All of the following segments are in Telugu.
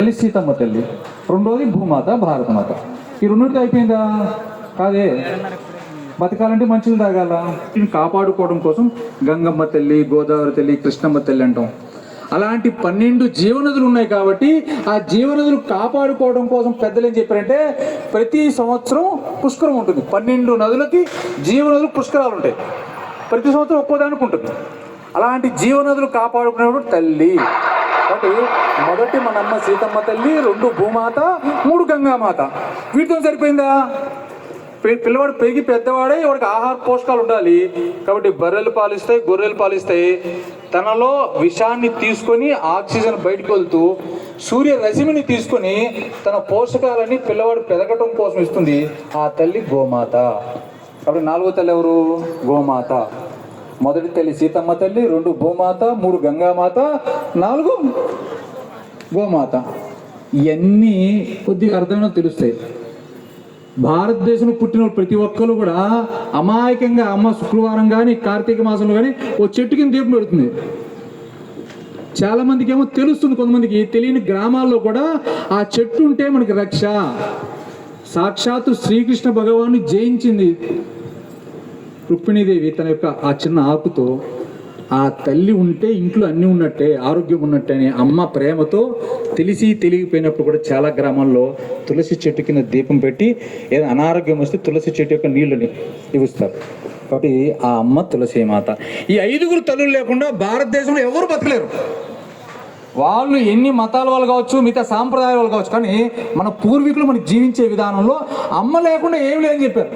తల్లి సీతమ్మ తల్లి, రెండోది భూమాత భారతమాత. ఈ రెండుతో అయిపోయిందా? కాదే. బతకాలంటే మంచిని తాగాల. కాపాడుకోవడం కోసం గంగమ్మ తల్లి, గోదావరి తల్లి, కృష్ణమ్మ తల్లి అంటాం. అలాంటి 12 జీవనదులు ఉన్నాయి కాబట్టి ఆ జీవనదులు కాపాడుకోవడం కోసం పెద్దలు ఏం చెప్పారంటే ప్రతి సంవత్సరం పుష్కరం ఉంటుంది. 12 నదులకి జీవనదులు పుష్కరాలు ఉంటాయి. ప్రతి సంవత్సరం ఒక్కోదానికి ఉంటుంది. అలాంటి జీవనదులు కాపాడుకునేప్పుడు తల్లి కాబట్టి మొదటి మన అమ్మ సీతమ్మ తల్లి, 2 భూమాత, 3 గంగామాత. వీటితో సరిపోయిందా? పిల్లవాడు పెరిగి పెద్దవాడే వాడికి ఆహార పోషకాలు ఉండాలి కాబట్టి బర్రెలు పాలిస్తాయి, గొర్రెలు పాలిస్తాయి. తనలో విషాన్ని తీసుకొని ఆక్సిజన్ బయటకు వెళ్తూ సూర్య రశ్మిని తీసుకొని తన పోషకాలని పిల్లవాడు పెరగటం కోసం ఇస్తుంది ఆ తల్లి గోమాత. కాబట్టి 4వ తల్లి ఎవరు? గోమాత. మొదటి తల్లి సీతమ్మ తల్లి, 2 భూమాత, 3 గంగామాత, 4 గోమాత. ఇవన్నీ కొద్దిగా అర్థమైనా తెలుస్తాయి. భారతదేశంలో పుట్టిన ప్రతి ఒక్కరు కూడా అమాయకంగా అమ్మ శుక్రవారం కానీ కార్తీక మాసంలో కానీ ఓ చెట్టు కింద దీపం పెడుతుంది. చాలామందికి ఏమో తెలుస్తుంది, కొంతమందికి తెలియని గ్రామాల్లో కూడా ఆ చెట్టు ఉంటే మనకి రక్ష. సాక్షాత్తు శ్రీకృష్ణ భగవాను జయించింది రుక్మిణీదేవి తన యొక్క ఆ చిన్న ఆకుతో. ఆ తల్లి ఉంటే ఇంట్లో అన్నీ ఉన్నట్టే, ఆరోగ్యం ఉన్నట్టే అని అమ్మ ప్రేమతో తెలిసి తెలియకపోయినప్పుడు కూడా చాలా గ్రామాల్లో తులసి చెట్టు కింద దీపం పెట్టి ఏదైనా అనారోగ్యం వస్తే తులసి చెట్టు యొక్క నీళ్ళని ఇస్తారు. కాబట్టి ఆ అమ్మ తులసి మాత. ఈ 5 తల్లులు లేకుండా భారతదేశంలో ఎవరు బతకలేరు. వాళ్ళు ఎన్ని మతాల వాళ్ళు కావచ్చు, మిగతా సాంప్రదాయాల వాళ్ళు కావచ్చు, కానీ మన పూర్వీకులు మనకి జీవించే విధానంలో అమ్మ లేకుండా ఏం లేదని చెప్పారు.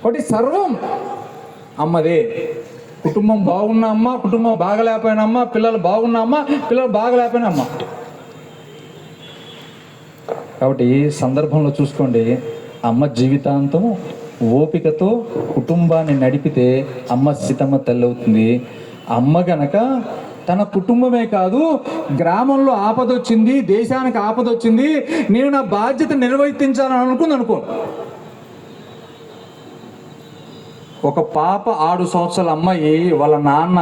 కాబట్టి సర్వం అమ్మదే. కుటుంబం బాగున్న అమ్మ, కుటుంబం బాగలేకపోయిన అమ్మ, పిల్లలు బాగున్న అమ్మ, పిల్లలు బాగలేకపోయిన అమ్మ. కాబట్టి ఈ సందర్భంలో చూసుకోండి, అమ్మ జీవితాంతం ఓపికతో కుటుంబాన్ని నడిపితే అమ్మ సీతమ్మ తల్లి అవుతుంది. అమ్మ గనక తన కుటుంబమే కాదు, గ్రామంలో ఆపద వచ్చింది, దేశానికి ఆపద వచ్చింది, నేను నా బాధ్యత నిర్వర్తించాలని అనుకో. ఒక పాప 6 సంవత్సరాల అమ్మాయి వాళ్ళ నాన్న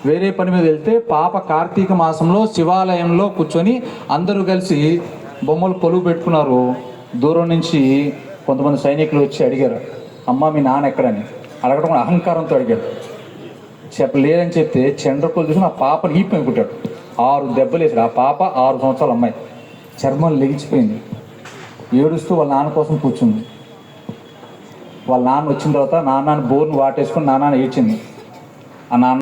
వేరే పని మీద వెళ్తే పాప కార్తీక మాసంలో శివాలయంలో కూర్చొని అందరూ కలిసి బొమ్మలు కొలువు పెట్టుకున్నారు. దూరం నుంచి కొంతమంది సైనికులు వచ్చి అడిగారు, అమ్మ మీ నాన్న ఎక్కడని. అడగడం అహంకారంతో అడిగాడు. చెప్పలేదని చెప్తే చండ్రకోలు చూసి ఆ పాపను ఈపు అనుకుంటాడు. 6 దెబ్బలు వేసాడు. ఆ పాప 6 సంవత్సరాల అమ్మాయి చర్మం లెగిచిపోయింది. ఏడుస్తూ వాళ్ళ నాన్న కోసం కూర్చుంది. వాళ్ళ నాన్న వచ్చిన తర్వాత నాన్నని బోర్ను వాటేసుకొని నాన్న ఏడ్చింది. ఆ నాన్న